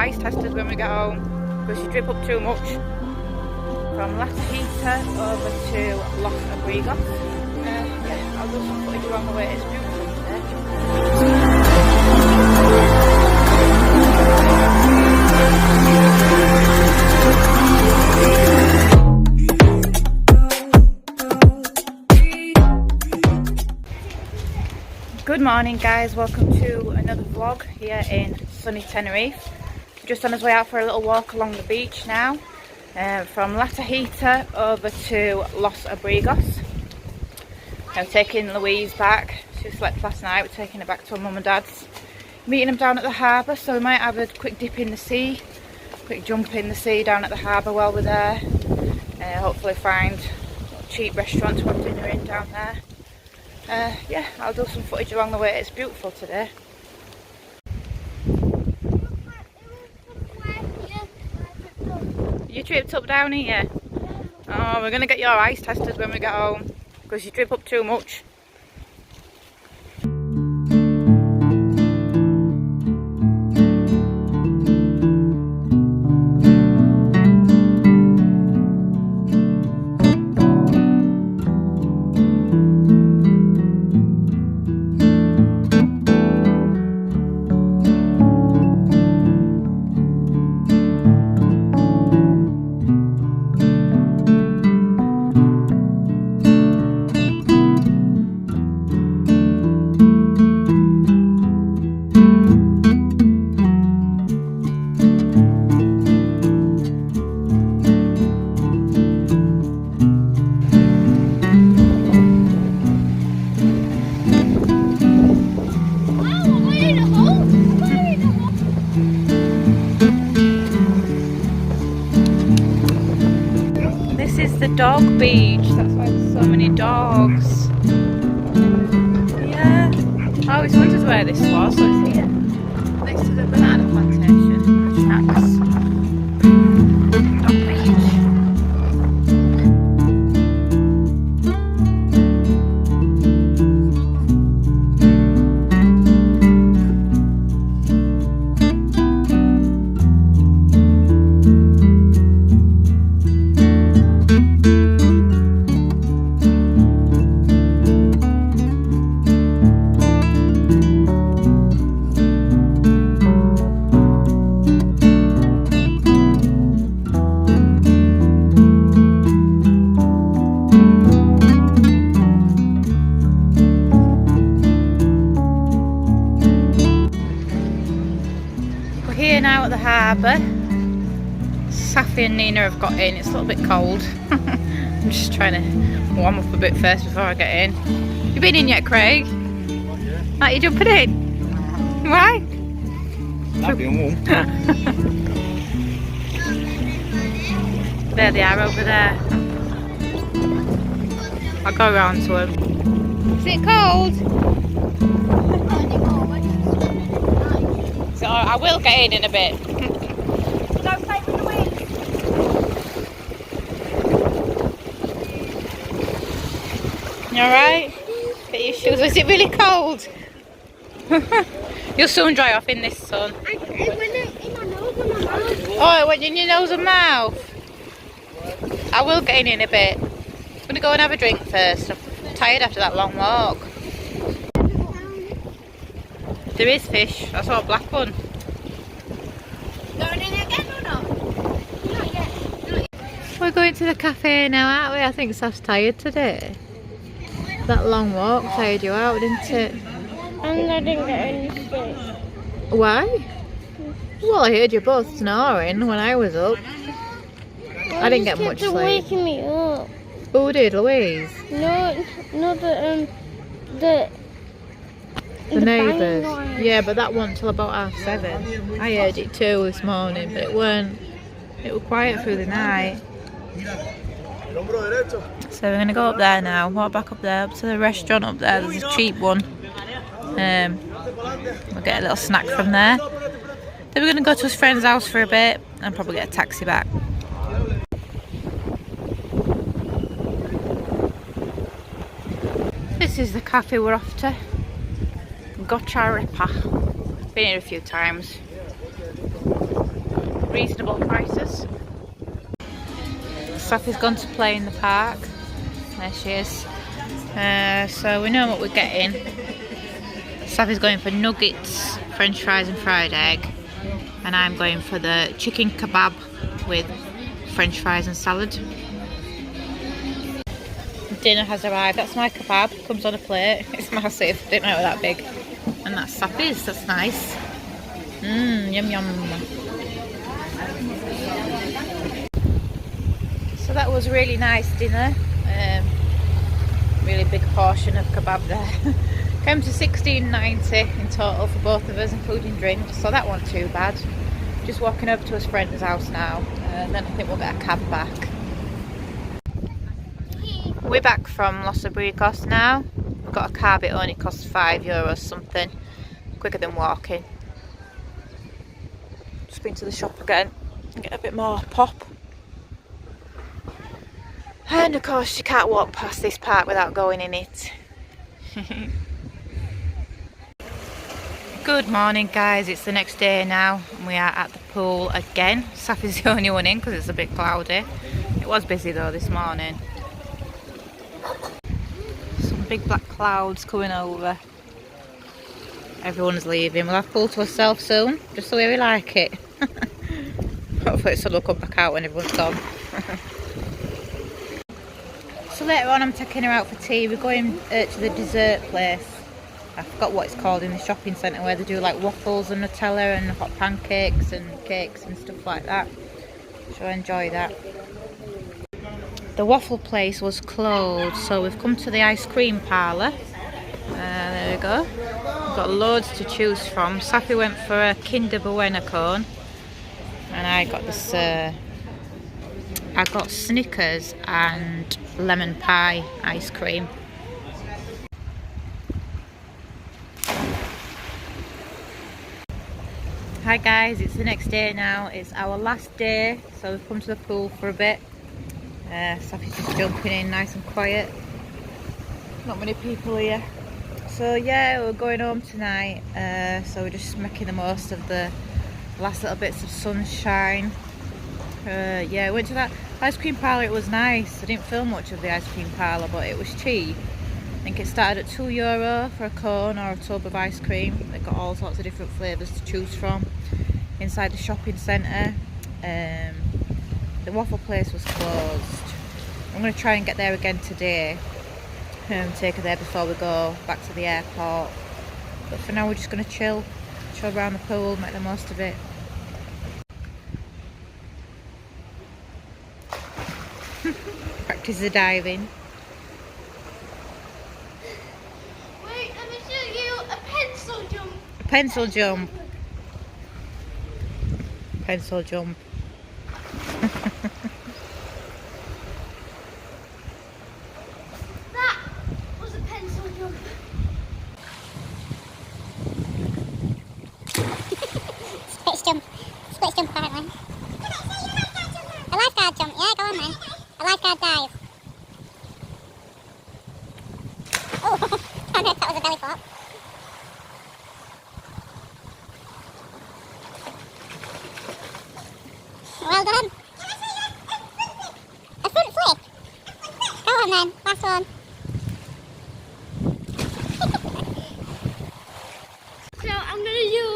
eyes tested when we get home because you drip up too much. From La Tejita over to Los Abrigos. Yeah, I'll do some footage along the way. It's beautiful today. Good morning guys, welcome to another vlog here in sunny Tenerife. Just on his way out for a little walk along the beach now, from La Tejita over to Los Abrigos. I'm taking Louise back. She slept last night. We're taking her back to her mum and dad's, meeting them down at the harbour, so we might have a quick dip in the sea, quick jump in the sea down at the harbour while we're there. Hopefully find a cheap restaurant to have dinner in down there. Yeah, I'll do some footage along the way. It's beautiful today. You tripped up down here? Oh, we're going to get your eyes tested when we get home because you drip up too much. The dog beach, that's why there's so many dogs. Yeah, I always wondered where this was, so it's here next to the banana plantation, shacks. Dog beach. Here now at the harbour. Safi and Nina have got in. It's a little bit cold. I'm just trying to warm up a bit first before I get in. You been in yet, Craig? Yeah. Are you jumping in? Why? Not being warm. There they are over there. I'll go round to them. Is it cold? So I will get in a bit. Don't play with the wind. You alright? Get your shoes. Is it really cold? You'll soon dry off in this sun. It went in my nose and my mouth. Oh, it went in your nose and mouth. I will get in a bit. I'm going to go and have a drink first. I'm tired after that long walk. There is fish. I saw a black one. Going in again or not? Not yet. We're going to the cafe now, aren't we? I think Saf's tired today. That long walk tired you out, didn't it? And I didn't get any sleep. Why? Well, I heard you both snoring when I was up. I didn't get much sleep. Waking me up. Who did, Louise? No, The neighbours. Yeah, but that wasn't till about 7:30. I heard it too this morning, but it was quiet through the night. So we're going to go up there now, walk back up there, up to the restaurant up there. There's a cheap one. We'll get a little snack from there. Then we're going to go to his friend's house for a bit and probably get a taxi back. This is the cafe we're off to. Gotcha Ripa. Been here a few times. reasonable prices. Safi's gone to play in the park. There she is. So we know what we're getting. Safi's going for nuggets, french fries and fried egg. And I'm going for the chicken kebab with french fries and salad. Dinner has arrived. That's my kebab. Comes on a plate. It's massive. Didn't know it was that big. And that's Safi's. That's nice. Yum yum. So that was a really nice dinner. Really big portion of kebab there. Came to $16.90 in total for both of us, including drinks. So that wasn't too bad. Just walking over to his friend's house now, and then I think we'll get a cab back. We're back from Los Abrigos now. We've got a cab. It only costs €5 something. Quicker than walking. Just been to the shop again and get a bit more pop. And of course you can't walk past this park without going in it. Good morning guys, it's the next day now and we are at the pool again. Safi's the only one in because it's a bit cloudy. It was busy though this morning. Some big black clouds coming over. Everyone's leaving. We'll have pool to ourselves soon, just the way we like it. Hopefully the sun will come back out when everyone's gone. So later on I'm taking her out for tea. We're going to the dessert place. I forgot what it's called in the shopping centre where they do like waffles and Nutella and hot pancakes and cakes and stuff like that. So I enjoy that. The waffle place was closed, so we've come to the ice cream parlour. There we go. We've got loads to choose from. Safi went for a Kinder Bueno cone and I got this I got Snickers and lemon pie ice cream. Hi guys, it's the next day now. It's our last day, so we've come to the pool for a bit. Safi's just jumping in nice and quiet. Not many people here. So yeah, we're going home tonight. So we're just making the most of the last little bits of sunshine. Yeah, I went to that ice cream parlour. It was nice. I didn't film much of the ice cream parlour, but it was cheap. I think it started at €2 for a cone or a tub of ice cream. They've got all sorts of different flavours to choose from inside the shopping centre. The waffle place was closed. I'm going to try and get there again today. Take her there before we go back to the airport. But for now we're just going to chill around the pool, make the most of it. Practice the diving. Wait, let me show you a pencil jump. A pencil jump. Pencil jump. That was a pencil jump. Split jump. Split jump apparently. A lifeguard jump, yeah, go on then. A lifeguard dive. Oh, I don't know if that was a belly flop. Well done. A front flip. Go on then, last one. So I'm going to do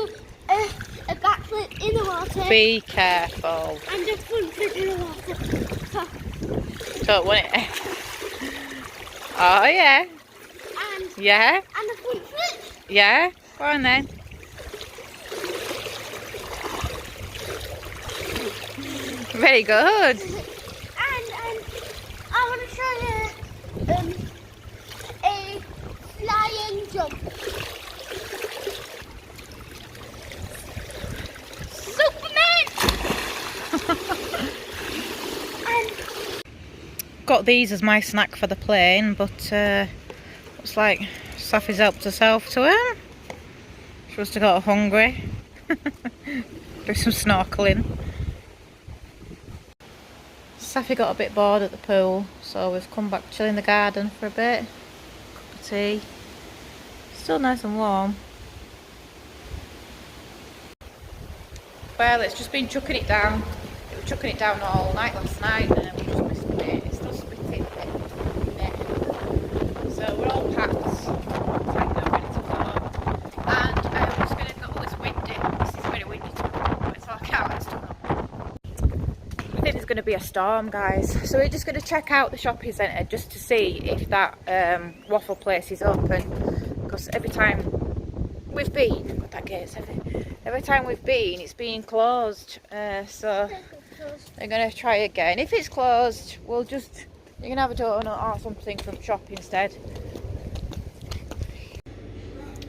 a backflip in the water. Be careful. And a front flip in the water. So, Don't want it. Oh yeah. and Yeah. a front flip. Yeah. Go on then. Very good. And I want to show you a flying jump. Got these as my snack for the plane, but looks like Safi's helped herself to them. She must have got hungry. Do some snorkeling. Safi got a bit bored at the pool, so we've come back chill in the garden for a bit. Cup of tea. Still nice and warm. Well, it's just been chucking it down. It was chucking it down all night last night, and we just missed it. It's still spitting a bit. So we're all packed, ready to go. And I'm just going to go. Oh, it's windy. This is very windy. It's all out and stuff. I think there's going to be a storm, guys. So we're just going to check out the shopping centre just to see if that waffle place is open. Because every time we've been, God, that gate's heavy. Every time we've been, it's been closed. So we're going to try again. If it's closed, we'll just, you can have a donut or something from shop instead.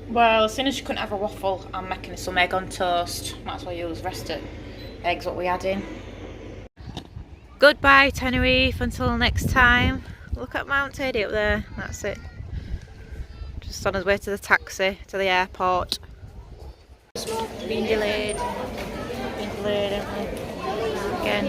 Well, as soon as you couldn't have a waffle, I'm making some egg on toast. Might as well use the rest of eggs what we had in. Goodbye Tenerife, until next time. Look at Mount Tejita up there, that's it. Just on his way to the taxi, to the airport. Been delayed, haven't we? Again.